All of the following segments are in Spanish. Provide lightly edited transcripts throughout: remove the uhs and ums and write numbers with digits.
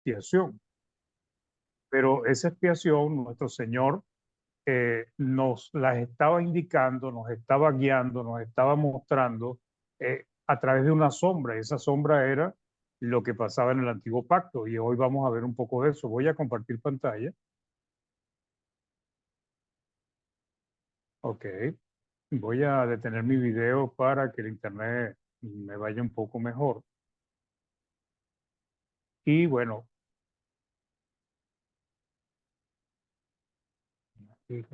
expiación. Pero esa expiación, nuestro Señor nos las estaba indicando, nos estaba guiando, nos estaba mostrando a través de una sombra. Esa sombra era lo que pasaba en el antiguo pacto. Y hoy vamos a ver un poco de eso. Voy a compartir pantalla. Ok. Voy a detener mi video para que el internet me vaya un poco mejor. Y bueno, aquí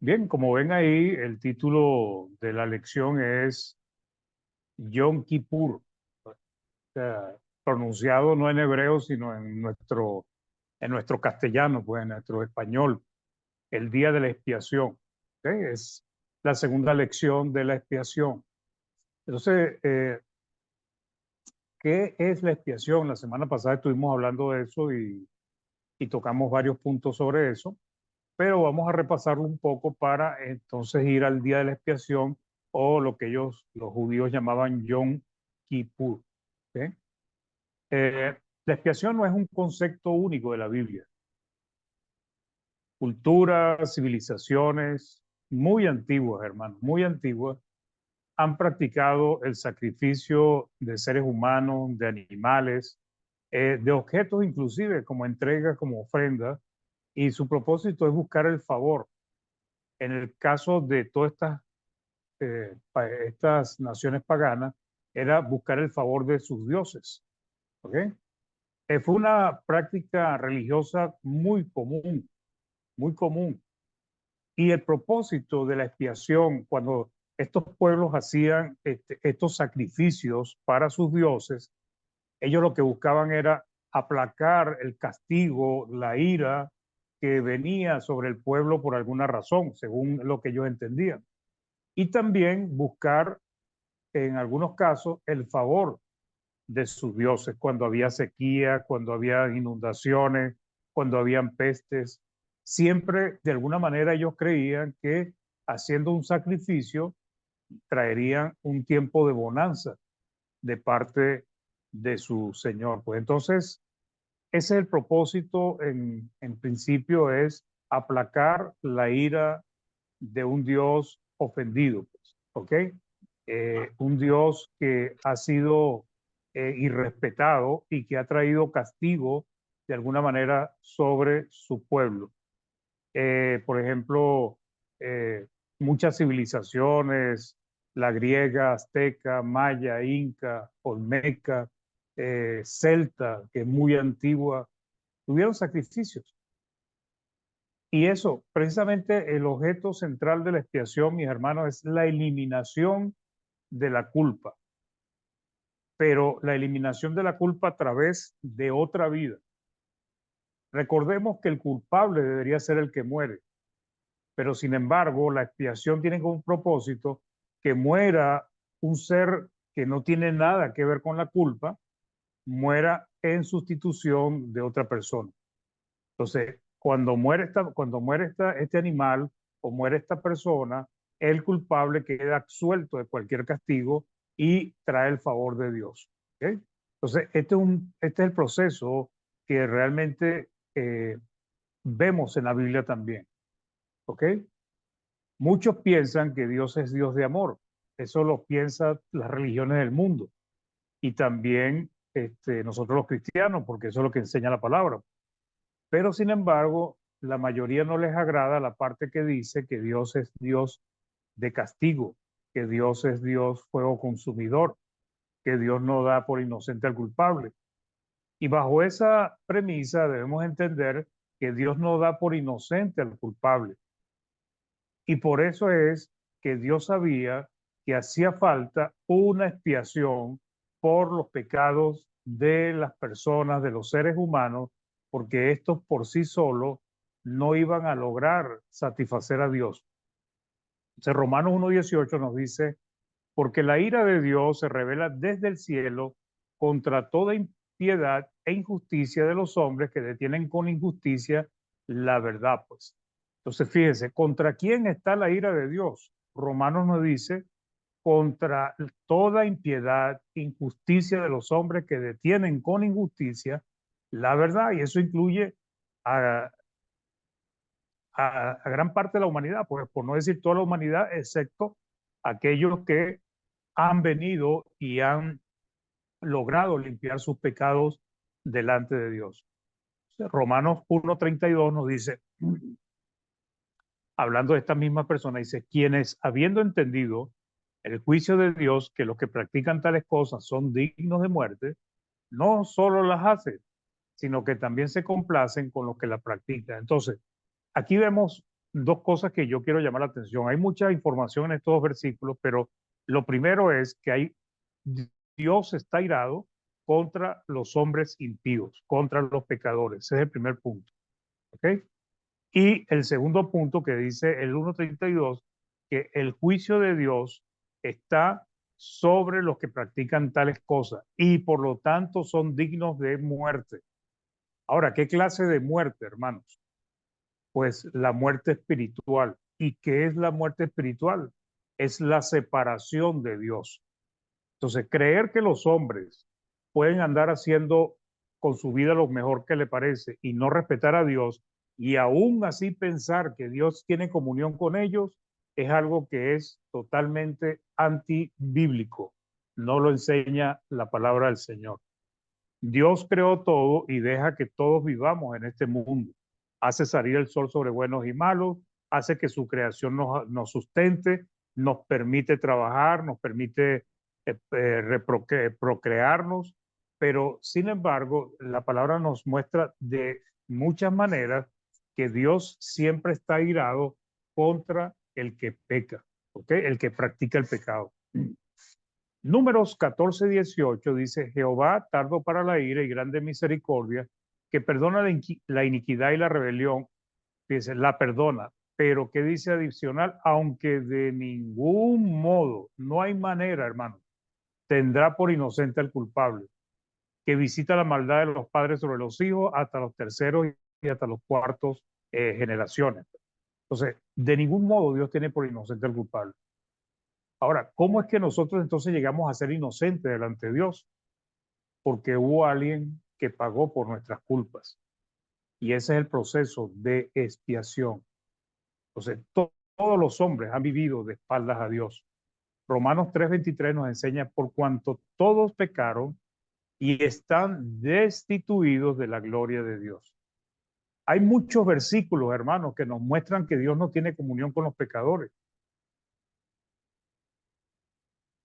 bien, como ven ahí, el título de la lección es Yom Kippur, o sea, pronunciado no en hebreo, sino en nuestro castellano, pues en nuestro español, el día de la expiación. ¿Ok? Es la segunda lección de la expiación. Entonces, ¿qué es la expiación? La semana pasada estuvimos hablando de eso y tocamos varios puntos sobre eso, pero vamos a repasarlo un poco para entonces ir al día de la expiación o lo que ellos, los judíos, llamaban Yom Kippur. ¿Ok? La expiación no es un concepto único de la Biblia. Culturas, civilizaciones muy antiguas, hermanos, muy antiguas, han practicado el sacrificio de seres humanos, de animales, de objetos inclusive, como entrega, como ofrenda, y su propósito es buscar el favor. En el caso de todas estas naciones paganas, era buscar el favor de sus dioses. ¿Ok? Fue una práctica religiosa muy común, muy común. Y el propósito de la expiación, cuando estos pueblos hacían estos sacrificios para sus dioses, ellos lo que buscaban era aplacar el castigo, la ira que venía sobre el pueblo por alguna razón, según lo que ellos entendían. Y también buscar, en algunos casos, el favor de sus dioses cuando había sequía, cuando había inundaciones, cuando habían pestes. Siempre, de alguna manera, ellos creían que haciendo un sacrificio traerían un tiempo de bonanza de parte de su Señor. Pues entonces, ese es el propósito, en principio, es aplacar la ira de un Dios ofendido, pues, ¿ok? Un Dios que ha sido irrespetado y que ha traído castigo de alguna manera sobre su pueblo. Por ejemplo, eh, muchas civilizaciones, la griega, azteca, maya, inca, olmeca, celta, que es muy antigua, tuvieron sacrificios. Y eso, precisamente el objeto central de la expiación, mis hermanos, es la eliminación de la culpa, pero la eliminación de la culpa a través de otra vida. Recordemos que el culpable debería ser el que muere, pero sin embargo la expiación tiene como un propósito que muera un ser que no tiene nada que ver con la culpa, muera en sustitución de otra persona. Entonces, este animal o muere esta persona, el culpable queda absuelto de cualquier castigo y trae el favor de Dios. ¿Ok? Entonces, este es el proceso que realmente vemos en la Biblia también. ¿Ok? Muchos piensan que Dios es Dios de amor. Eso lo piensan las religiones del mundo. Y también nosotros los cristianos, porque eso es lo que enseña la palabra. Pero sin embargo, la mayoría no les agrada la parte que dice que Dios es Dios de castigo, que Dios es Dios fuego consumidor, que Dios no da por inocente al culpable. Y bajo esa premisa debemos entender que Dios no da por inocente al culpable. Y por eso es que Dios sabía que hacía falta una expiación por los pecados de las personas, de los seres humanos, porque estos por sí solos no iban a lograr satisfacer a Dios. Entonces, Romanos 1:18 nos dice, porque la ira de Dios se revela desde el cielo contra toda impiedad e injusticia de los hombres que detienen con injusticia la verdad, pues. Entonces, fíjense, ¿contra quién está la ira de Dios? Romanos nos dice contra toda impiedad, injusticia de los hombres que detienen con injusticia la verdad, y eso incluye a, a gran parte de la humanidad, pues, por no decir toda la humanidad, excepto aquellos que han venido y han logrado limpiar sus pecados delante de Dios. Romanos 1:32 nos dice, hablando de esta misma persona, dice, quienes habiendo entendido el juicio de Dios, que los que practican tales cosas son dignos de muerte, no solo las hacen, sino que también se complacen con los que la practican. Entonces, aquí vemos dos cosas que yo quiero llamar la atención. Hay mucha información en estos versículos, pero lo primero es que Dios está irado contra los hombres impíos, contra los pecadores. Ese es el primer punto. ¿Ok? Y el segundo punto que dice el 1:32, que el juicio de Dios está sobre los que practican tales cosas y por lo tanto son dignos de muerte. Ahora, ¿qué clase de muerte, hermanos? Pues la muerte espiritual. ¿Y qué es la muerte espiritual? Es la separación de Dios. Entonces, creer que los hombres pueden andar haciendo con su vida lo mejor que le parece y no respetar a Dios y aún así pensar que Dios tiene comunión con ellos es algo que es totalmente antibíblico. No lo enseña la palabra del Señor. Dios creó todo y deja que todos vivamos en este mundo. Hace salir el sol sobre buenos y malos, hace que su creación nos sustente, nos permite trabajar, nos permite procrearnos, pero sin embargo, la palabra nos muestra de muchas maneras que Dios siempre está airado contra el que peca, ¿ok? El que practica el pecado. Números 14:18 dice, Jehová tardo para la ira y grande misericordia, que perdona la iniquidad y la rebelión, dice, la perdona, pero ¿qué dice adicional? Aunque de ningún modo, no hay manera, hermano, tendrá por inocente al culpable, que visita la maldad de los padres sobre los hijos hasta los terceros y hasta los cuartos generaciones. Entonces, de ningún modo Dios tiene por inocente al culpable. Ahora, ¿cómo es que nosotros entonces llegamos a ser inocentes delante de Dios? Porque hubo alguien que pagó por nuestras culpas. Y ese es el proceso de expiación. Entonces, todos los hombres han vivido de espaldas a Dios. Romanos 3:23 nos enseña por cuanto todos pecaron y están destituidos de la gloria de Dios. Hay muchos versículos, hermanos, que nos muestran que Dios no tiene comunión con los pecadores.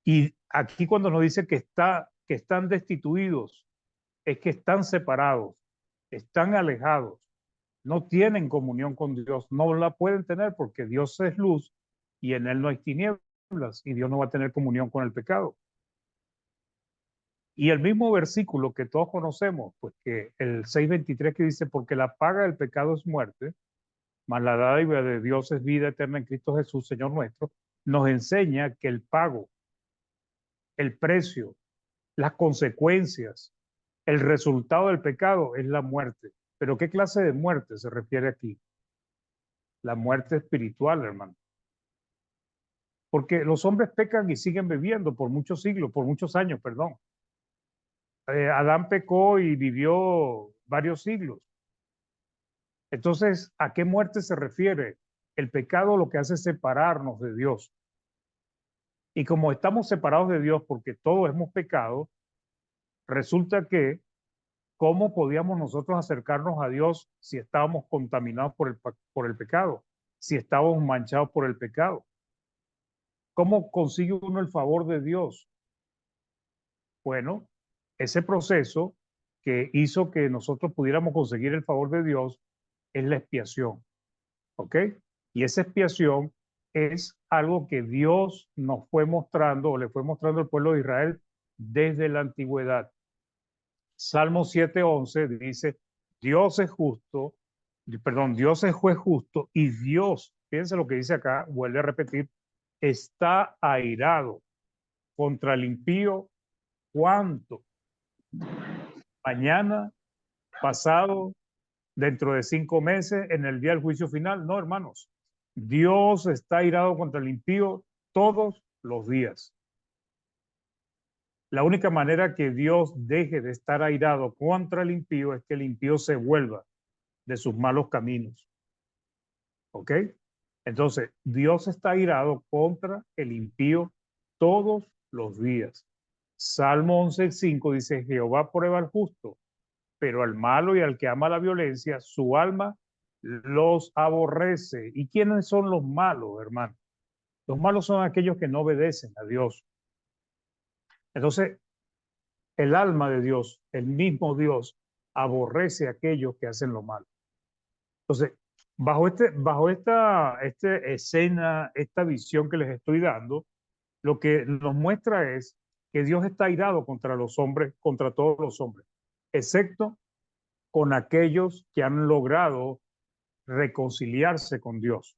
Y aquí cuando nos dice que están destituidos, es que están separados, están alejados, no tienen comunión con Dios, no la pueden tener porque Dios es luz y en Él no hay tinieblas y Dios no va a tener comunión con el pecado. Y el mismo versículo que todos conocemos, pues que el 6:23 que dice, porque la paga del pecado es muerte, mas la dádiva de Dios es vida eterna en Cristo Jesús, Señor nuestro, nos enseña que el pago, el precio, las consecuencias, el resultado del pecado es la muerte. Pero ¿qué clase de muerte se refiere aquí? La muerte espiritual, hermano. Porque los hombres pecan y siguen viviendo por muchos siglos, por muchos años, perdón. Adán pecó y vivió varios siglos. Entonces, ¿a qué muerte se refiere? El pecado lo que hace es separarnos de Dios. Y como estamos separados de Dios porque todos hemos pecado, resulta que ¿cómo podíamos nosotros acercarnos a Dios si estábamos contaminados por el pecado? Si estábamos manchados por el pecado. ¿Cómo consigue uno el favor de Dios? Bueno, ese proceso que hizo que nosotros pudiéramos conseguir el favor de Dios es la expiación, ¿ok? Y esa expiación es algo que Dios nos fue mostrando o le fue mostrando al pueblo de Israel desde la antigüedad. Salmo 7:11 dice, Dios es justo, perdón, Dios es juez justo y Dios, fíjense lo que dice acá, vuelve a repetir, está airado contra el impío. ¿Cuánto? Mañana, pasado, dentro de 5 meses, en el día del juicio final. No, hermanos. Dios está airado contra el impío todos los días. La única manera que Dios deje de estar airado contra el impío es que el impío se vuelva de sus malos caminos. ¿Ok? Entonces, Dios está airado contra el impío todos los días. Salmo 11:5 dice, Jehová prueba al justo, pero al malo y al que ama la violencia, su alma los aborrece. ¿Y quiénes son los malos, hermano? Los malos son aquellos que no obedecen a Dios. Entonces, el alma de Dios, el mismo Dios, aborrece a aquellos que hacen lo malo. Entonces, bajo esta escena, esta visión que les estoy dando, lo que nos muestra es que Dios está airado contra los hombres, contra todos los hombres, excepto con aquellos que han logrado reconciliarse con Dios.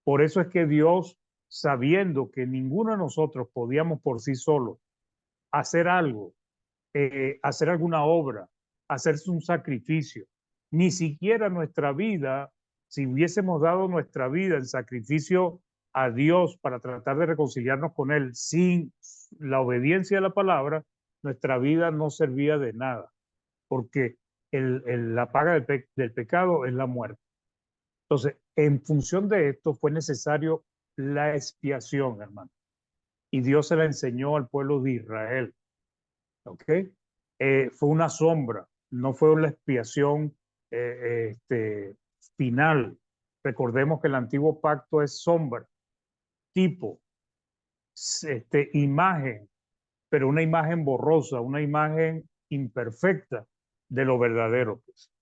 Por eso es que Dios, sabiendo que ninguno de nosotros podíamos por sí solos hacer algo, hacer alguna obra, hacerse un sacrificio, ni siquiera nuestra vida, si hubiésemos dado nuestra vida en sacrificio a Dios para tratar de reconciliarnos con Él sin la obediencia a la palabra, nuestra vida no servía de nada, porque la paga del pecado es la muerte. Entonces, en función de esto fue necesario la expiación, hermano. Y Dios se la enseñó al pueblo de Israel. ¿Ok? Fue una sombra, no fue la expiación final. Recordemos que el antiguo pacto es sombra, tipo, imagen, pero una imagen borrosa, una imagen imperfecta de lo verdadero, pues.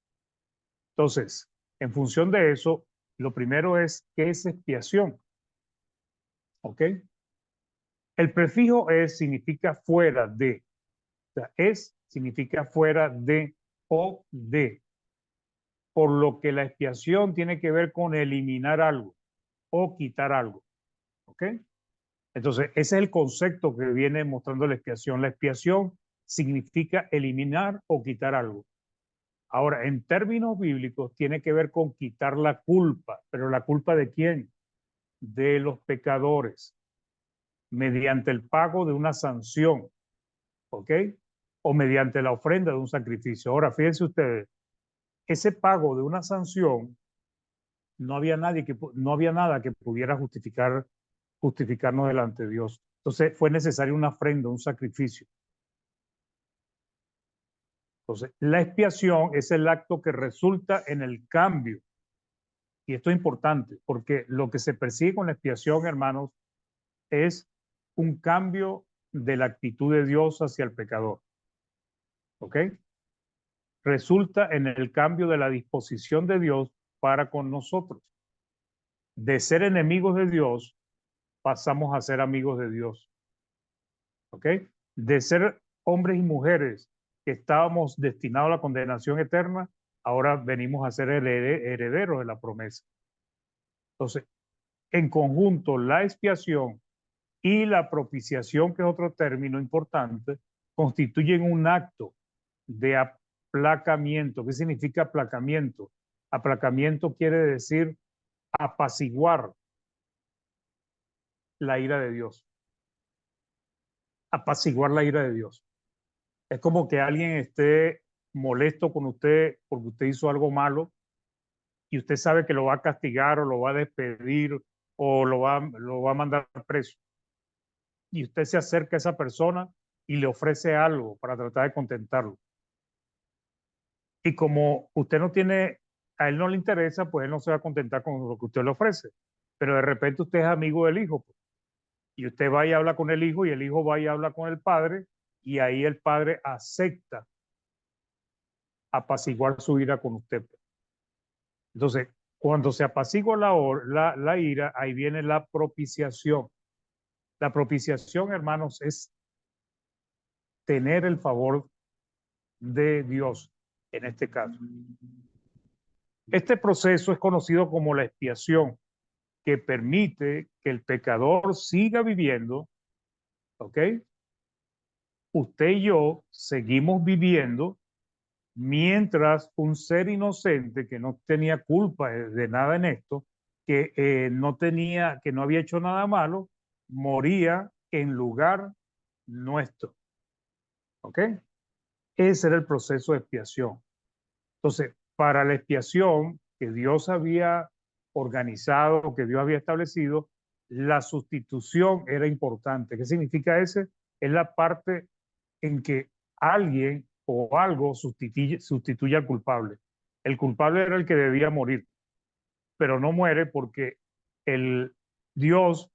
Entonces, en función de eso, lo primero es qué es expiación. ¿Ok? El prefijo es significa fuera de. O sea, es significa fuera de o de. Por lo que la expiación tiene que ver con eliminar algo o quitar algo. ¿Ok? Entonces, ese es el concepto que viene mostrando la expiación. La expiación significa eliminar o quitar algo. Ahora, en términos bíblicos, tiene que ver con quitar la culpa. ¿Pero la culpa de quién? De los pecadores, mediante el pago de una sanción. ¿Ok? O mediante la ofrenda de un sacrificio. Ahora, fíjense ustedes, ese pago de una sanción, no había nada que pudiera justificarnos delante de Dios. Entonces fue necesaria una ofrenda, un sacrificio. Entonces, la expiación es el acto que resulta en el cambio. Y esto es importante, porque lo que se persigue con la expiación, hermanos, es un cambio de la actitud de Dios hacia el pecador. ¿Ok? Resulta en el cambio de la disposición de Dios para con nosotros. De ser enemigos de Dios, pasamos a ser amigos de Dios. ¿Ok? De ser hombres y mujeres que estábamos destinados a la condenación eterna, ahora venimos a ser herederos de la promesa. Entonces, en conjunto, la expiación y la propiciación, que es otro término importante, constituyen un acto de aplacamiento. ¿Qué significa aplacamiento? Aplacamiento quiere decir apaciguar la ira de Dios. Apaciguar la ira de Dios. Es como que alguien esté molesto con usted porque usted hizo algo malo y usted sabe que lo va a castigar o lo va a despedir o lo va a mandar preso. Y usted se acerca a esa persona y le ofrece algo para tratar de contentarlo. Y como usted no tiene, a él no le interesa, pues él no se va a contentar con lo que usted le ofrece. Pero de repente usted es amigo del hijo, pues, y usted va y habla con el hijo y el hijo va y habla con el padre y ahí el padre acepta apaciguar su ira con usted. Entonces, cuando se apacigua la ira, ahí viene la propiciación. La propiciación, hermanos, es tener el favor de Dios en este caso. Este proceso es conocido como la expiación, que permite que el pecador siga viviendo, ¿ok? Usted y yo seguimos viviendo mientras un ser inocente que no tenía culpa de nada en esto, que que no había hecho nada malo, moría en lugar nuestro. ¿Ok? Ese era el proceso de expiación. Entonces, para la expiación que Dios había organizado, que Dios había establecido, la sustitución era importante. ¿Qué significa ese? Es la parte en que alguien o algo sustituye al culpable. El culpable era el que debía morir, pero no muere porque el Dios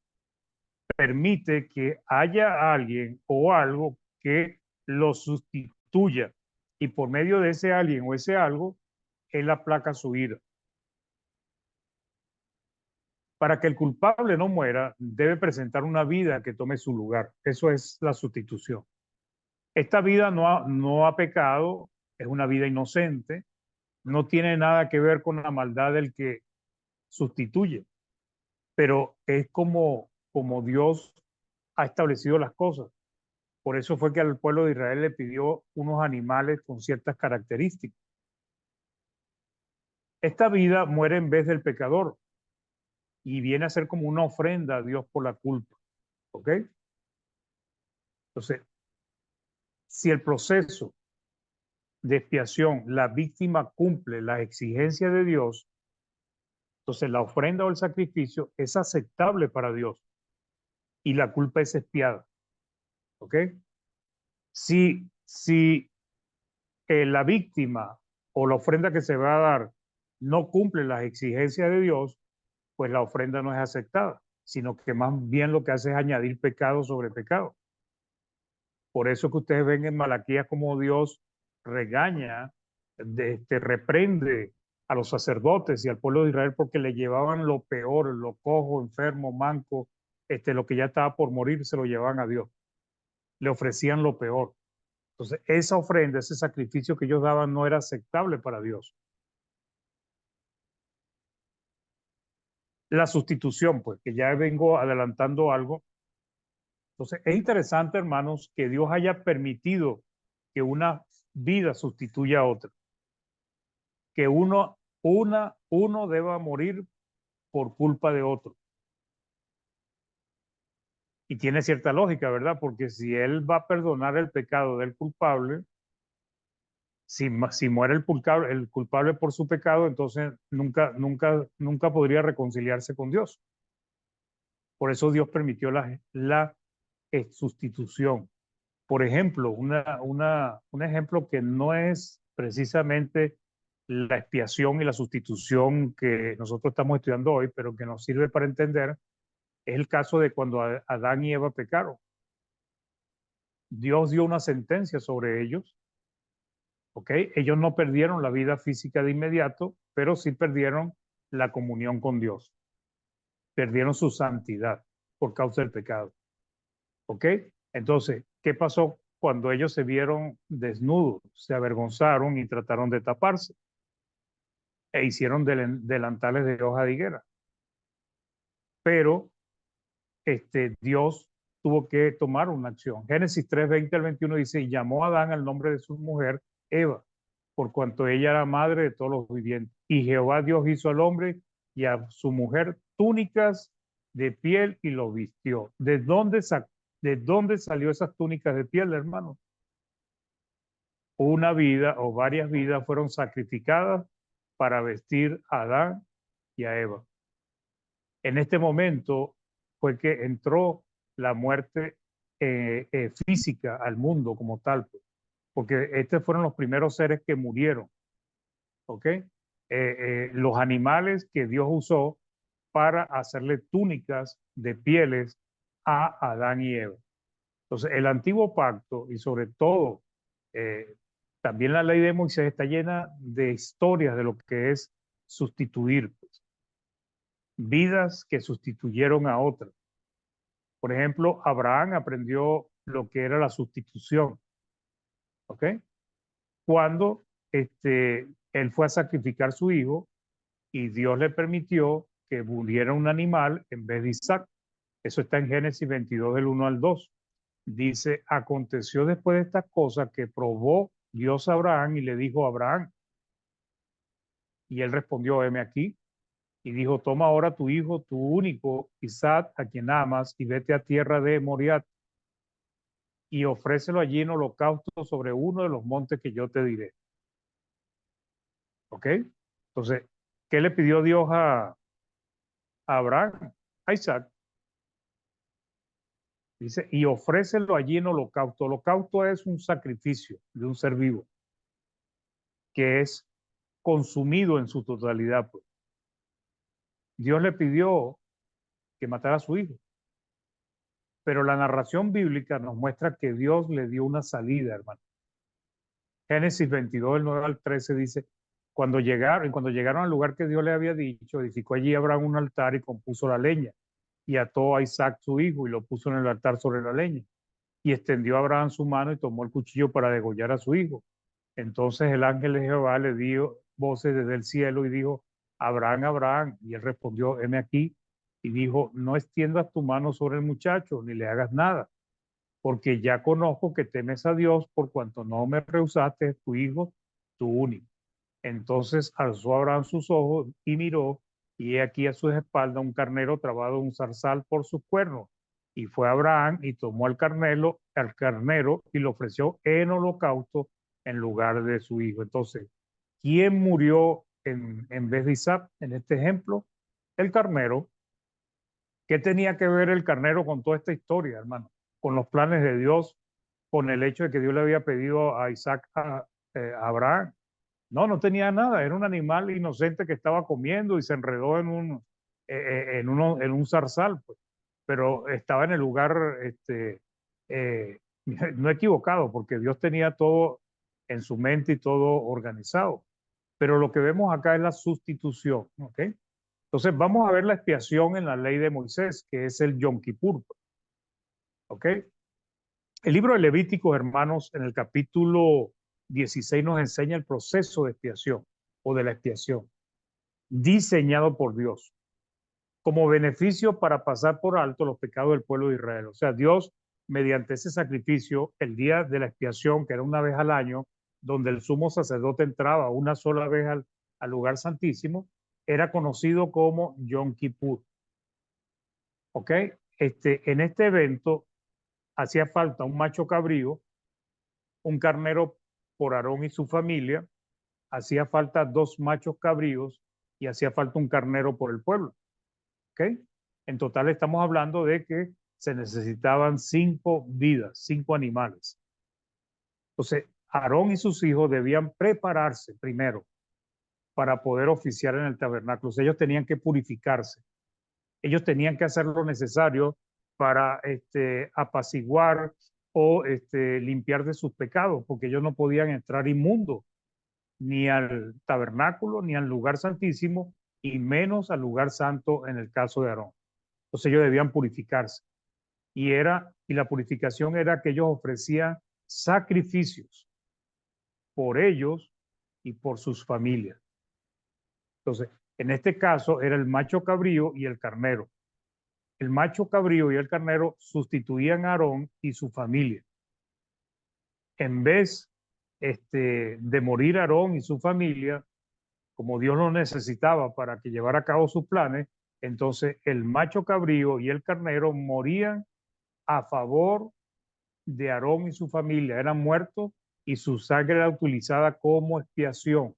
permite que haya alguien o algo que lo sustituya, y por medio de ese alguien o ese algo, él aplaca su ira. Para que el culpable no muera, debe presentar una vida que tome su lugar. Eso es la sustitución. Esta vida no ha pecado, es una vida inocente, no tiene nada que ver con la maldad del que sustituye, pero es como Dios ha establecido las cosas. Por eso fue que al pueblo de Israel le pidió unos animales con ciertas características. Esta vida muere en vez del pecador y viene a ser como una ofrenda a Dios por la culpa. ¿Ok? Entonces, si el proceso de expiación, la víctima cumple las exigencias de Dios, entonces la ofrenda o el sacrificio es aceptable para Dios y la culpa es expiada. ¿Ok? Si la víctima o la ofrenda que se va a dar no cumple las exigencias de Dios, pues la ofrenda no es aceptada, sino que más bien lo que hace es añadir pecado sobre pecado. Por eso que ustedes ven en Malaquías como Dios regaña, reprende a los sacerdotes y al pueblo de Israel porque le llevaban lo peor, lo cojo, enfermo, manco, lo que ya estaba por morir, se lo llevaban a Dios. Le ofrecían lo peor. Entonces, esa ofrenda, ese sacrificio que ellos daban no era aceptable para Dios. La sustitución, pues, que ya vengo adelantando algo. Entonces, es interesante, hermanos, que Dios haya permitido que una vida sustituya a otra, que uno deba morir por culpa de otro. Y tiene cierta lógica, ¿verdad? Porque si Él va a perdonar el pecado del culpable, si muere el culpable por su pecado, entonces nunca podría reconciliarse con Dios. Por eso Dios permitió la sustitución. Por ejemplo, un ejemplo que no es precisamente la expiación y la sustitución que nosotros estamos estudiando hoy, pero que nos sirve para entender, es el caso de cuando Adán y Eva pecaron. Dios dio una sentencia sobre ellos, ¿ok? Ellos no perdieron la vida física de inmediato, pero sí perdieron la comunión con Dios, perdieron su santidad por causa del pecado. ¿Ok? Entonces, ¿qué pasó cuando ellos se vieron desnudos? Se avergonzaron y trataron de taparse e hicieron delantales de hoja de higuera. Pero Dios tuvo que tomar una acción. Génesis 3:20 al 21 dice, y llamó a Adán al nombre de su mujer, Eva, por cuanto ella era madre de todos los vivientes. Y Jehová Dios hizo al hombre y a su mujer túnicas de piel y lo vistió. ¿De dónde salió esas túnicas de piel, hermano? Una vida o varias vidas fueron sacrificadas para vestir a Adán y a Eva. En este momento fue que entró la muerte física al mundo como tal, pues, porque estos fueron los primeros seres que murieron, ¿ok? Los animales que Dios usó para hacerle túnicas de pieles a Adán y Eva. Entonces, el antiguo pacto y sobre todo eh, también la ley de Moisés está llena de historias de lo que es sustituir, pues, vidas que sustituyeron a otras. Por ejemplo, Abraham aprendió lo que era la sustitución, ¿ok? Cuando él fue a sacrificar su hijo y Dios le permitió que muriera un animal en vez de Isaac. Eso está en Génesis 22 del 1 al 2. Dice, aconteció después de estas cosas que probó Dios a Abraham y le dijo a Abraham, y él respondió, heme aquí. y dijo, toma ahora tu hijo, tu único, Isaac, a quien amas, y vete a tierra de Moriat, y ofrécelo allí en holocausto sobre uno de los montes que yo te diré. ¿Ok? Entonces, ¿qué le pidió Dios a Abraham? A Isaac. Dice, y ofrécelo allí en holocausto. Holocausto es un sacrificio de un ser vivo que es consumido en su totalidad, pues. Dios le pidió que matara a su hijo, pero la narración bíblica nos muestra que Dios le dio una salida, hermano. Génesis 22, del 9 al 13 dice, cuando llegaron al lugar que Dios le había dicho, edificó allí Abraham un altar y compuso la leña, y ató a Isaac su hijo y lo puso en el altar sobre la leña. Y extendió a Abraham su mano y tomó el cuchillo para degollar a su hijo. Entonces el ángel de Jehová le dio voces desde el cielo y dijo, Abraham, Abraham. Y él respondió, heme aquí. Y dijo, no extiendas tu mano sobre el muchacho, ni le hagas nada, porque ya conozco que temes a Dios por cuanto no me rehusaste tu hijo, tu único. Entonces alzó Abraham sus ojos y miró, y he aquí a su espalda un carnero trabado en un zarzal por sus cuernos. Y fue Abraham y tomó al carnero y lo ofreció en holocausto en lugar de su hijo. Entonces, ¿quién murió en vez de Isaac en este ejemplo? El carnero. ¿Qué tenía que ver el carnero con toda esta historia, hermano? Con los planes de Dios, con el hecho de que Dios le había pedido a Isaac a Abraham. No, no tenía nada, era un animal inocente que estaba comiendo y se enredó en un zarzal, pues. Pero estaba en el lugar, eh, no equivocado, porque Dios tenía todo en su mente y todo organizado. Pero lo que vemos acá es la sustitución, ¿ok? Entonces vamos a ver la expiación en la ley de Moisés, que es el Yom Kippur, ¿ok? El libro de Levíticos, hermanos, en el capítulo 16 nos enseña el proceso de expiación o de la expiación, diseñado por Dios como beneficio para pasar por alto los pecados del pueblo de Israel. O sea, Dios, mediante ese sacrificio, el día de la expiación, que era una vez al año, donde el sumo sacerdote entraba una sola vez al lugar santísimo, era conocido como Yom Kippur. ¿Ok? En este evento hacía falta un macho cabrío, un carnero por Aarón y su familia, hacía falta dos machos cabríos y hacía falta un carnero por el pueblo. ¿Ok? En total estamos hablando de que se necesitaban 5 vidas, 5 animales. Entonces, Aarón y sus hijos debían prepararse primero para poder oficiar en el tabernáculo. O sea, ellos tenían que purificarse. Ellos tenían que hacer lo necesario para apaciguar o limpiar de sus pecados, porque ellos no podían entrar inmundos ni al tabernáculo, ni al lugar santísimo, y menos al lugar santo en el caso de Aarón. Entonces ellos debían purificarse. Y la purificación era que ellos ofrecían sacrificios por ellos y por sus familias. Entonces, en este caso era el macho cabrío y el carnero. El macho cabrío y el carnero sustituían a Aarón y su familia. En vez de morir Aarón y su familia, como Dios lo necesitaba para que llevara a cabo sus planes, entonces el macho cabrío y el carnero morían a favor de Aarón y su familia. Eran muertos y su sangre era utilizada como expiación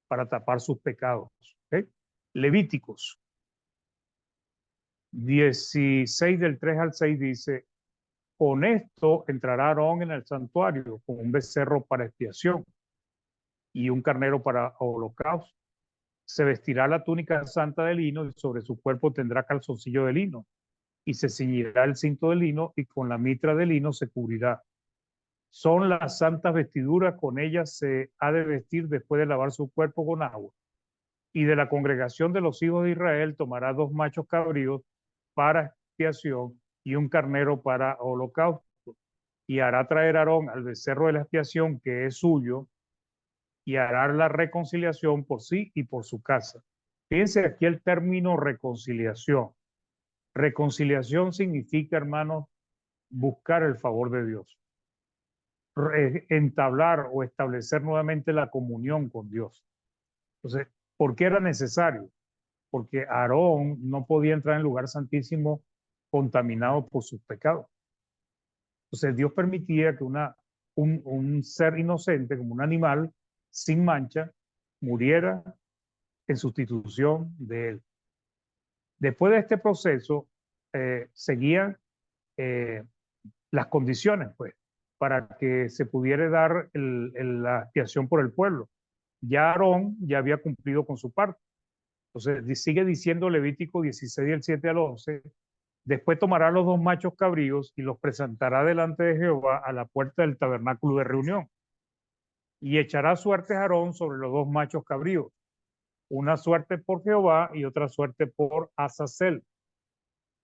para tapar sus pecados. ¿Okay? Levíticos 16 del 3 al 6 dice, con esto entrará Aarón en el santuario con un becerro para expiación y un carnero para holocausto. Se vestirá la túnica santa de lino y sobre su cuerpo tendrá calzoncillo de lino y se ceñirá el cinto de lino y con la mitra de lino se cubrirá. Son las santas vestiduras, con ellas se ha de vestir después de lavar su cuerpo con agua. Y de la congregación de los hijos de Israel tomará 2 machos cabríos para expiación y un carnero para holocausto. Y hará traer Aarón al becerro de la expiación que es suyo y hará la reconciliación por sí y por su casa. Fíjense aquí el término reconciliación. Reconciliación significa, hermanos, buscar el favor de Dios, entablar o establecer nuevamente la comunión con Dios. Entonces, ¿por qué era necesario? porque Aarón no podía entrar en el lugar santísimo contaminado por sus pecados. Entonces Dios permitía que un ser inocente, como un animal sin mancha, muriera en sustitución de él. Después de este proceso, seguían eh, las condiciones, pues, para que se pudiera dar la expiación por el pueblo. Ya Aarón ya había cumplido con su parte. Entonces, sigue diciendo Levítico 16, del 7 al 11, después tomará los dos machos cabríos y los presentará delante de Jehová a la puerta del tabernáculo de reunión. Y echará suertes Aarón sobre los dos machos cabríos, una suerte por Jehová y otra suerte por Azazel.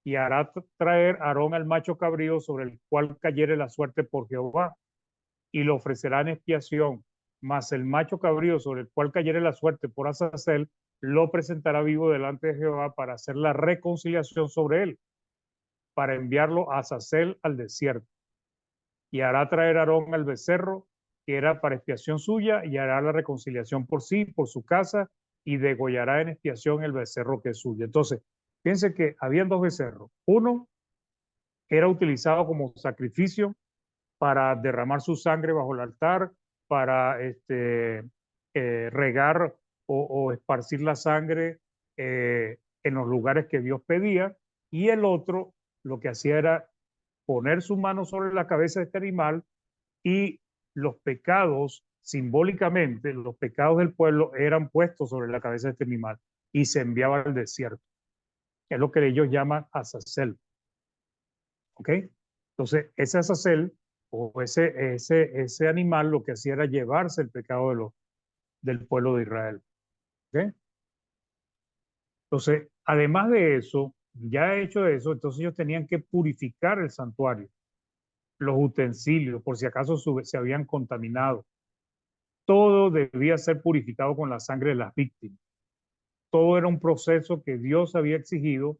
Y hará traer Aarón al macho cabrío sobre el cual cayere la suerte por Jehová, y lo ofrecerá en expiación. Mas el macho cabrío sobre el cual cayere la suerte por Azazel, lo presentará vivo delante de Jehová para hacer la reconciliación sobre él, para enviarlo a Azazel al desierto. Y hará traer Aarón al becerro, que era para expiación suya, y hará la reconciliación por sí, por su casa, y degollará en expiación el becerro que es suyo. Entonces, fíjense que habían dos becerros. Uno era utilizado como sacrificio para derramar su sangre bajo el altar, para regar o esparcir la sangre en los lugares que Dios pedía, y el otro lo que hacía era poner su mano sobre la cabeza de este animal, y los pecados, simbólicamente, los pecados del pueblo eran puestos sobre la cabeza de este animal y se enviaba al desierto. Es lo que ellos llaman Azazel. ¿Ok? Entonces, ese Azazel o ese animal lo que hacía era llevarse el pecado del pueblo de Israel. ¿Ok? Entonces, además de eso, ya hecho eso, entonces ellos tenían que purificar el santuario, los utensilios, por si acaso se habían contaminado. Todo debía ser purificado con la sangre de las víctimas. Todo era un proceso que Dios había exigido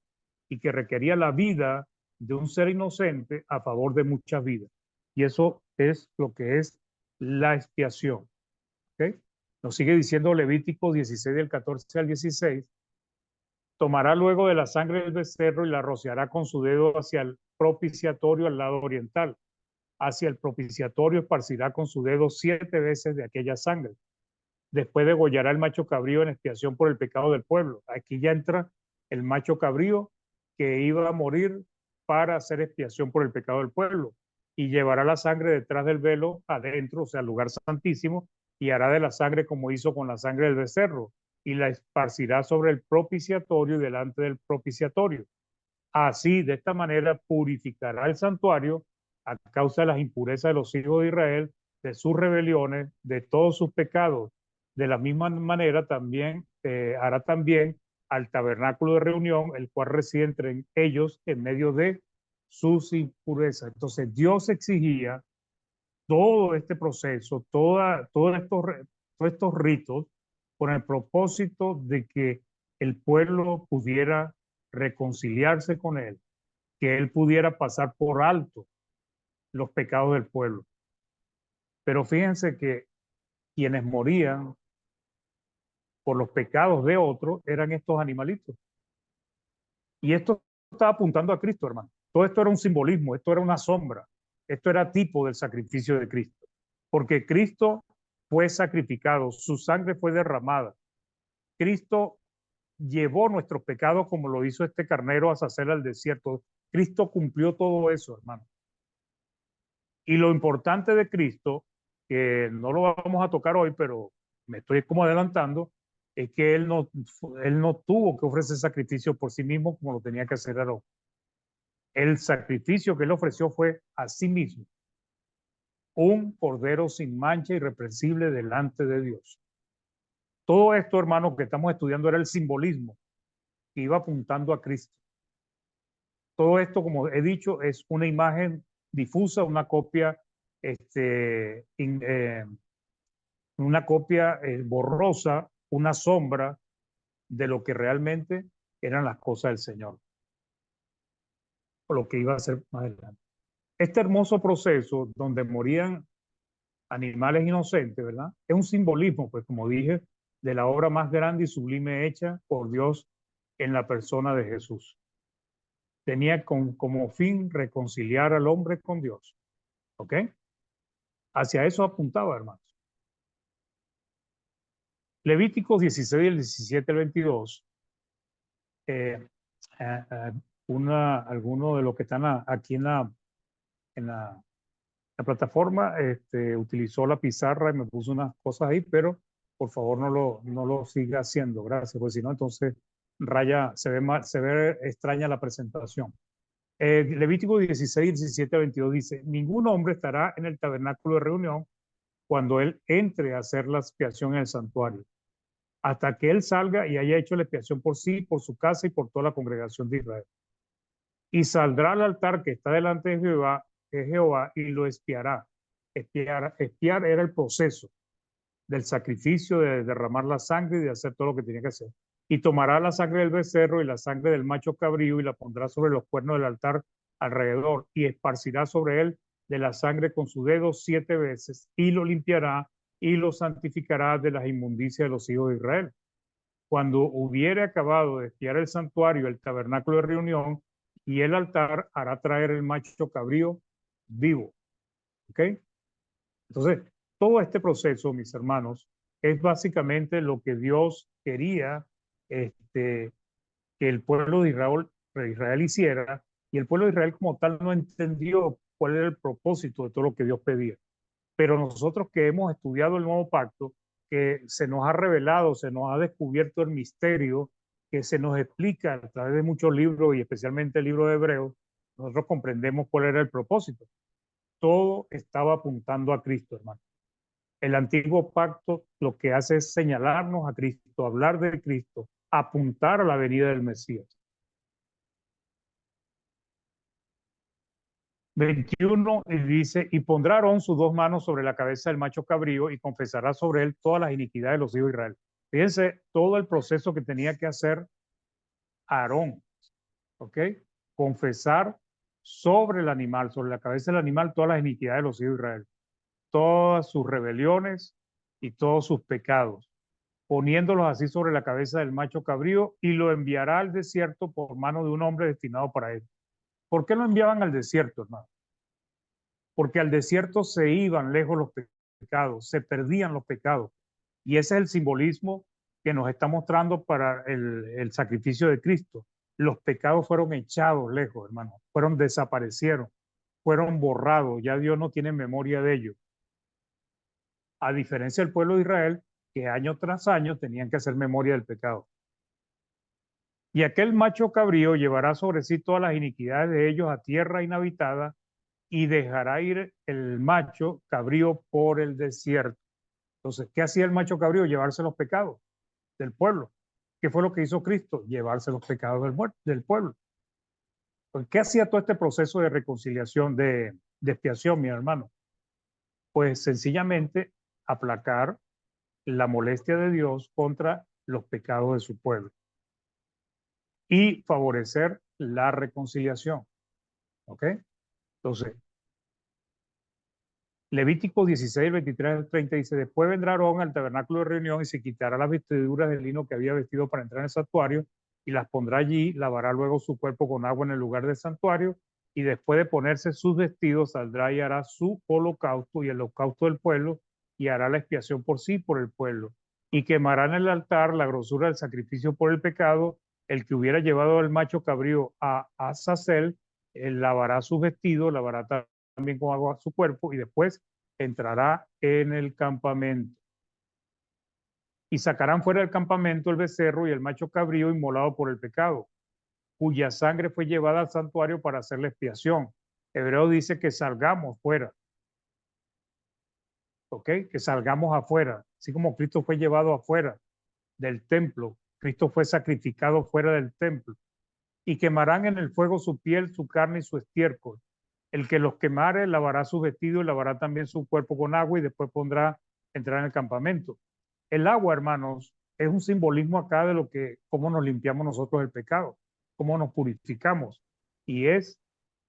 y que requería la vida de un ser inocente a favor de muchas vidas. Y eso es lo que es la expiación. ¿Okay? Nos sigue diciendo Levítico 16, del 14 al 16. Tomará luego de la sangre del becerro y la rociará con su dedo hacia el propiciatorio al lado oriental. Hacia el propiciatorio esparcirá con su dedo 7 veces de aquella sangre. Después degollará el macho cabrío en expiación por el pecado del pueblo. Aquí ya entra el macho cabrío que iba a morir para hacer expiación por el pecado del pueblo. Y llevará la sangre detrás del velo adentro, o sea, al lugar santísimo, y hará de la sangre como hizo con la sangre del becerro, y la esparcirá sobre el propiciatorio y delante del propiciatorio. Así, de esta manera, purificará el santuario a causa de las impurezas de los hijos de Israel, de sus rebeliones, de todos sus pecados. De la misma manera, también hará también al tabernáculo de reunión, el cual reside entre ellos en medio de sus impurezas. Entonces, Dios exigía todo este proceso, todos estos ritos, con el propósito de que el pueblo pudiera reconciliarse con él, que él pudiera pasar por alto los pecados del pueblo. Pero fíjense que quienes morían por los pecados de otros eran estos animalitos. Y esto estaba apuntando a Cristo, hermano. Todo esto era un simbolismo, esto era una sombra, esto era tipo del sacrificio de Cristo. Porque Cristo fue sacrificado, su sangre fue derramada. Cristo llevó nuestros pecados como lo hizo este carnero a sacer al desierto. Cristo cumplió todo eso, hermano. Y lo importante de Cristo, que no lo vamos a tocar hoy, pero me estoy como adelantando, es que él no tuvo que ofrecer sacrificio por sí mismo como lo tenía que hacer Aarón. El sacrificio que él ofreció fue a sí mismo, un cordero sin mancha, irreprensible delante de Dios. Todo esto, hermano, que estamos estudiando era el simbolismo que iba apuntando a Cristo. Todo esto, como he dicho, es una imagen difusa, una copia, borrosa, una sombra de lo que realmente eran las cosas del Señor, o lo que iba a ser más adelante. Este hermoso proceso donde morían animales inocentes, ¿verdad? Es un simbolismo, pues como dije, de la obra más grande y sublime hecha por Dios en la persona de Jesús. Tenía como fin reconciliar al hombre con Dios. ¿Ok? Hacia eso apuntaba, hermanos. Levíticos 16, el 17 al 22. Algunos de los que están aquí en la plataforma utilizó la pizarra y me puso unas cosas ahí, pero por favor no lo siga haciendo, gracias, porque si no, entonces se ve extraña la presentación. Levítico 16, 17 a 22 dice: ningún hombre estará en el tabernáculo de reunión cuando él entre a hacer la expiación en el santuario, hasta que él salga y haya hecho la expiación por sí, por su casa y por toda la congregación de Israel. Y saldrá al altar que está delante de Jehová y lo espiará. Espiar era el proceso del sacrificio, de derramar la sangre y de hacer todo lo que tenía que hacer. Y tomará la sangre del becerro y la sangre del macho cabrío y la pondrá sobre los cuernos del altar alrededor y esparcirá sobre él de la sangre con su dedo 7 veces y lo limpiará y lo santificará de las inmundicias de los hijos de Israel. Cuando hubiere acabado de espiar el santuario, el tabernáculo de reunión y el altar, hará traer el macho cabrío vivo. ¿Ok? Entonces, todo este proceso, mis hermanos, es básicamente lo que Dios quería que el pueblo de Israel hiciera, y el pueblo de Israel como tal no entendió cuál era el propósito de todo lo que Dios pedía. Pero nosotros que hemos estudiado el nuevo pacto, que se nos ha revelado, se nos ha descubierto el misterio, que se nos explica a través de muchos libros y especialmente el libro de Hebreos, nosotros comprendemos cuál era el propósito. Todo estaba apuntando a Cristo, hermano. El antiguo pacto lo que hace es señalarnos a Cristo, hablar de Cristo, apuntar a la venida del Mesías. 21 y dice: y pondrá Aarón sus 2 manos sobre la cabeza del macho cabrío y confesará sobre él todas las iniquidades de los hijos de Israel. Fíjense todo el proceso que tenía que hacer Aarón, ¿ok? Confesar sobre el animal, sobre la cabeza del animal, todas las iniquidades de los hijos de Israel, todas sus rebeliones y todos sus pecados, poniéndolos así sobre la cabeza del macho cabrío, y lo enviará al desierto por mano de un hombre destinado para él. ¿Por qué lo enviaban al desierto, hermano? Porque al desierto se iban lejos los pecados, se perdían los pecados. Y ese es el simbolismo que nos está mostrando para el sacrificio de Cristo. Los pecados fueron echados lejos, hermano, desaparecieron, fueron borrados, ya Dios no tiene memoria de ellos. A diferencia del pueblo de Israel, que año tras año tenían que hacer memoria del pecado. Y aquel macho cabrío llevará sobre sí todas las iniquidades de ellos a tierra inhabitada, y dejará ir el macho cabrío por el desierto. Entonces, ¿qué hacía el macho cabrío? Llevarse los pecados del pueblo. ¿Qué fue lo que hizo Cristo? Llevarse los pecados del pueblo. Entonces, ¿qué hacía todo este proceso de reconciliación, de expiación, mi hermano? Pues sencillamente aplacar la molestia de Dios contra los pecados de su pueblo y favorecer la reconciliación. ¿Ok? Entonces, Levítico 16, 23 al 30 dice: después vendrá Aarón al tabernáculo de reunión y se quitará las vestiduras de lino que había vestido para entrar en el santuario y las pondrá allí, lavará luego su cuerpo con agua en el lugar del santuario, y después de ponerse sus vestidos saldrá y hará su holocausto y el holocausto del pueblo, y hará la expiación por sí, por el pueblo, y quemará en el altar la grosura del sacrificio por el pecado. El que hubiera llevado el macho cabrío a Azazel, él lavará sus vestidos, lavará también con agua su cuerpo, y después entrará en el campamento. Y sacarán fuera del campamento el becerro y el macho cabrío inmolado por el pecado, cuya sangre fue llevada al santuario para hacer la expiación. Hebreo dice que salgamos fuera, ¿ok? Que salgamos afuera, así como Cristo fue llevado afuera del templo, Cristo fue sacrificado fuera del templo, y quemarán en el fuego su piel, su carne y su estiércol. El que los quemare lavará sus vestidos y lavará también su cuerpo con agua, y después entrar en el campamento. El agua, hermanos, es un simbolismo acá de cómo nos limpiamos nosotros del pecado, cómo nos purificamos, y es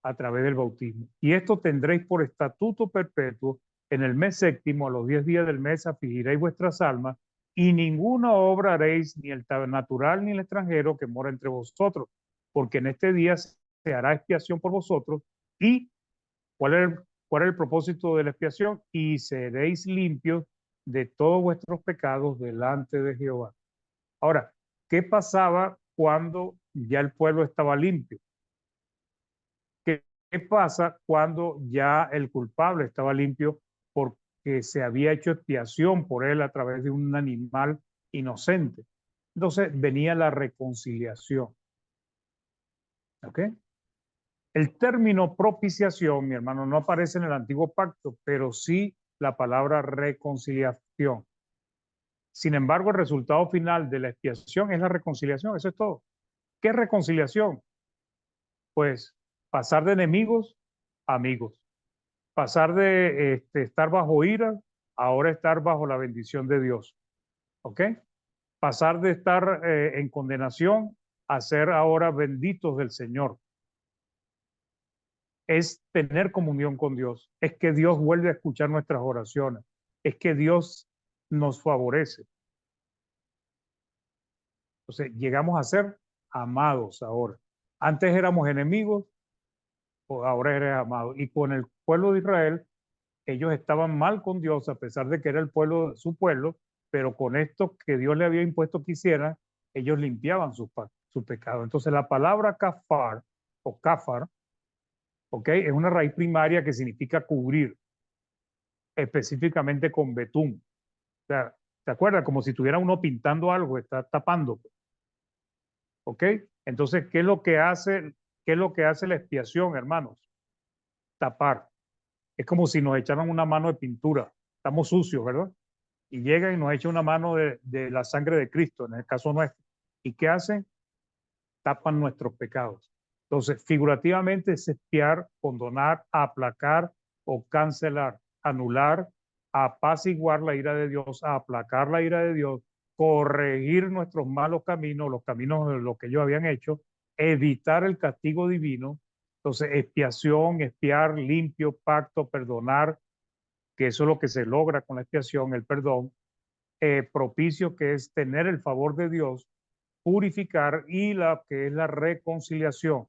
a través del bautismo. Y esto tendréis por estatuto perpetuo: en el mes séptimo, a los 10 días del mes, afligiréis vuestras almas, y ninguna obra haréis, ni el natural ni el extranjero que mora entre vosotros, porque en este día se hará expiación por vosotros. ¿Y cuál es el propósito de la expiación? Y seréis limpios de todos vuestros pecados delante de Jehová. Ahora, ¿qué pasaba cuando ya el pueblo estaba limpio? ¿Qué pasa cuando ya el culpable estaba limpio porque se había hecho expiación por él a través de un animal inocente? Entonces venía la reconciliación. ¿Ok? El término propiciación, mi hermano, no aparece en el antiguo pacto, pero sí la palabra reconciliación. Sin embargo, el resultado final de la expiación es la reconciliación. Eso es todo. ¿Qué reconciliación? Pues pasar de enemigos a amigos. Pasar de estar bajo ira, ahora estar bajo la bendición de Dios. ¿Ok? Pasar de estar en condenación a ser ahora benditos del Señor. Es tener comunión con Dios. Es que Dios vuelve a escuchar nuestras oraciones. Es que Dios nos favorece. Entonces, llegamos a ser amados ahora. Antes éramos enemigos, o ahora eres amado. Y con el pueblo de Israel, ellos estaban mal con Dios, a pesar de que era el pueblo, su pueblo, pero con esto que Dios le había impuesto que hicieran, ellos limpiaban su pecado. Entonces la palabra kafar o kafar, ¿ok? Es una raíz primaria que significa cubrir, específicamente con betún. O sea, ¿te acuerdas? Como si tuviera uno pintando algo, está tapando, ¿ok? Entonces, qué es lo que hace la expiación, hermanos? Tapar. Es como si nos echaran una mano de pintura. Estamos sucios, ¿verdad? Y llegan y nos echan una mano de la sangre de Cristo, en el caso nuestro. ¿Y qué hacen? Tapan nuestros pecados. Entonces, figurativamente es expiar, condonar, aplacar o cancelar, anular, apaciguar la ira de Dios, aplacar la ira de Dios, corregir nuestros malos caminos, los caminos de lo que ellos habían hecho, evitar el castigo divino. Entonces, expiación, expiar, limpio, pacto, perdonar, que eso es lo que se logra con la expiación, el perdón, propicio, que es tener el favor de Dios, purificar, y la que es la reconciliación.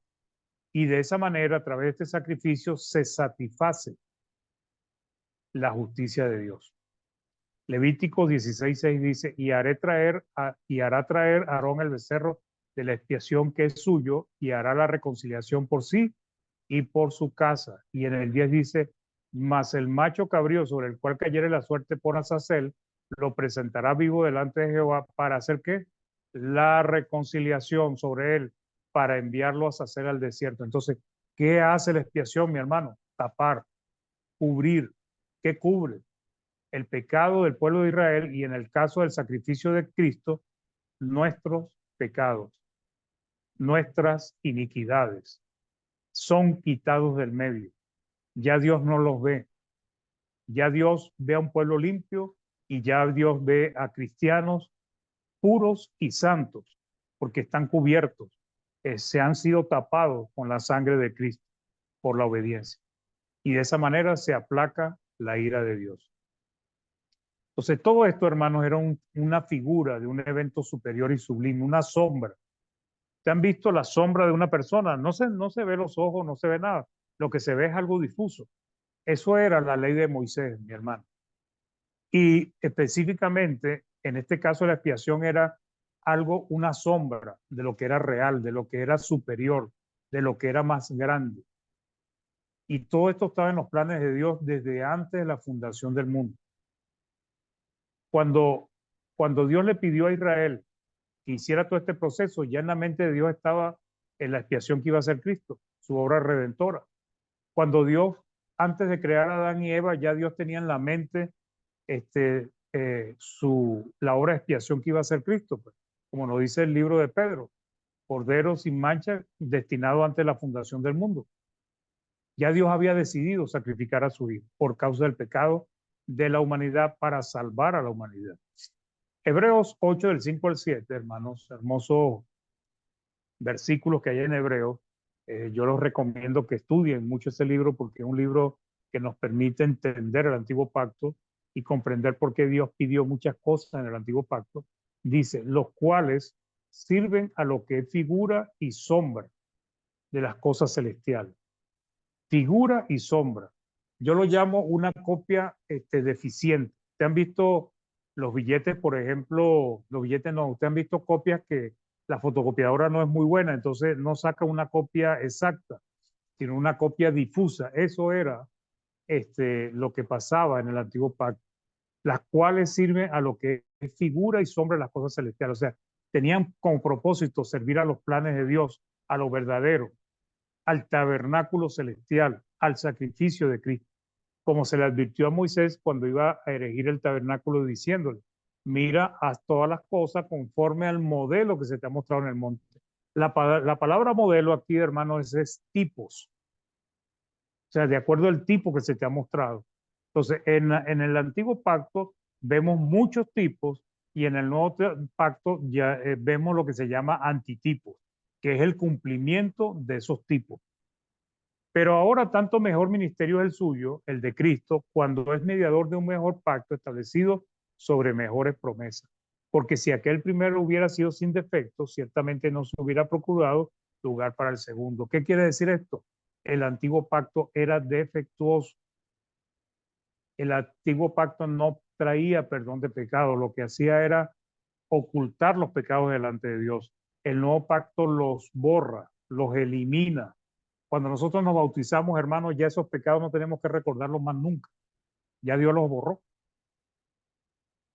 Y de esa manera, a través de este sacrificio, se satisface la justicia de Dios. Levítico 16:6 dice, y hará traer a Aarón el becerro de la expiación que es suyo, y hará la reconciliación por sí y por su casa. Y en el 10 dice, mas el macho cabrío sobre el cual cayere la suerte por Azazel, lo presentará vivo delante de Jehová para hacer ¿qué? La reconciliación sobre él, para enviarlo a Azazel al desierto. Entonces, ¿qué hace la expiación, mi hermano? Tapar, cubrir. ¿Qué cubre? El pecado del pueblo de Israel, y en el caso del sacrificio de Cristo, nuestros pecados, nuestras iniquidades son quitados del medio. Ya Dios no los ve. Ya Dios ve a un pueblo limpio, y ya Dios ve a cristianos puros y santos, porque están cubiertos, se han sido tapados con la sangre de Cristo por la obediencia. Y de esa manera se aplaca la ira de Dios. Entonces, todo esto, hermanos, era una figura de un evento superior y sublime, una sombra. ¿Te han visto la sombra de una persona? No se ve los ojos, no se ve nada. Lo que se ve es algo difuso. Eso era la ley de Moisés, mi hermano. Y específicamente, en este caso, la expiación era algo, una sombra de lo que era real, de lo que era superior, de lo que era más grande. Y todo esto estaba en los planes de Dios desde antes de la fundación del mundo. Cuando, cuando Dios le pidió a Israel que hiciera todo este proceso, ya en la mente de Dios estaba en la expiación que iba a ser Cristo, su obra redentora. Cuando Dios, antes de crear a Adán y Eva, ya Dios tenía en la mente la obra de expiación que iba a ser Cristo, pues, como nos dice el libro de Pedro, Cordero sin mancha, destinado antes de la fundación del mundo. Ya Dios había decidido sacrificar a su Hijo por causa del pecado de la humanidad, para salvar a la humanidad. Hebreos 8, del 5 al 7, hermanos, hermosos versículos que hay en Hebreos. Yo los recomiendo que estudien mucho ese libro, porque es un libro que nos permite entender el antiguo pacto y comprender por qué Dios pidió muchas cosas en el antiguo pacto, dice, los cuales sirven a lo que es figura y sombra de las cosas celestiales. Figura y sombra. Yo lo llamo una copia deficiente. ¿Te han visto los billetes, por ejemplo? Los billetes no, ustedes han visto copias que la fotocopiadora no es muy buena, entonces no saca una copia exacta, sino una copia difusa. Eso era lo que pasaba en el antiguo pacto, las cuales sirven a lo que es figura y sombra de las cosas celestiales. O sea, tenían como propósito servir a los planes de Dios, a lo verdadero, al tabernáculo celestial, al sacrificio de Cristo, como se le advirtió a Moisés cuando iba a erigir el tabernáculo diciéndole, mira, haz todas las cosas conforme al modelo que se te ha mostrado en el monte. La palabra modelo aquí, hermano, es tipos, o sea, de acuerdo al tipo que se te ha mostrado. Entonces, en el antiguo pacto vemos muchos tipos y en el nuevo pacto ya vemos lo que se llama antitipos, que es el cumplimiento de esos tipos. Pero ahora tanto mejor ministerio es el suyo, el de Cristo, cuando es mediador de un mejor pacto establecido sobre mejores promesas. Porque si aquel primero hubiera sido sin defecto, ciertamente no se hubiera procurado lugar para el segundo. ¿Qué quiere decir esto? El antiguo pacto era defectuoso. El antiguo pacto no traía perdón de pecado, lo que hacía era ocultar los pecados delante de Dios. El nuevo pacto los borra, los elimina. Cuando nosotros nos bautizamos, hermanos, ya esos pecados no tenemos que recordarlos más nunca. Ya Dios los borró.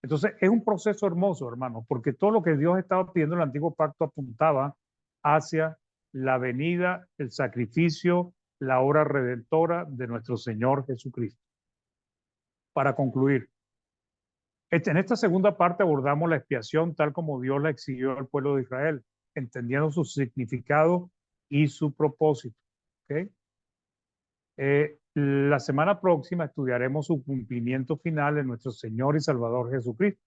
Entonces, es un proceso hermoso, hermanos, porque todo lo que Dios estaba pidiendo en el antiguo pacto apuntaba hacia la venida, el sacrificio, la obra redentora de nuestro Señor Jesucristo. Para concluir, en esta segunda parte abordamos la expiación tal como Dios la exigió al pueblo de Israel, entendiendo su significado y su propósito. ¿Okay? La semana próxima estudiaremos su cumplimiento final en nuestro Señor y Salvador Jesucristo.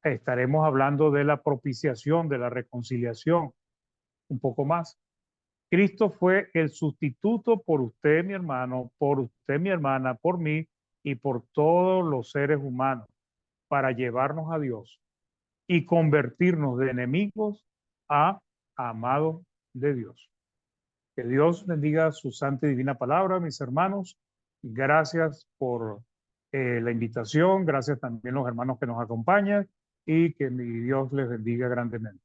Estaremos hablando de la propiciación, de la reconciliación, un poco más. Cristo fue el sustituto por usted, mi hermano, por usted, mi hermana, por mí y por todos los seres humanos para llevarnos a Dios y convertirnos de enemigos a amados de Dios. Que Dios bendiga su santa y divina palabra, mis hermanos. Gracias por la invitación, gracias también a los hermanos que nos acompañan y que mi Dios les bendiga grandemente.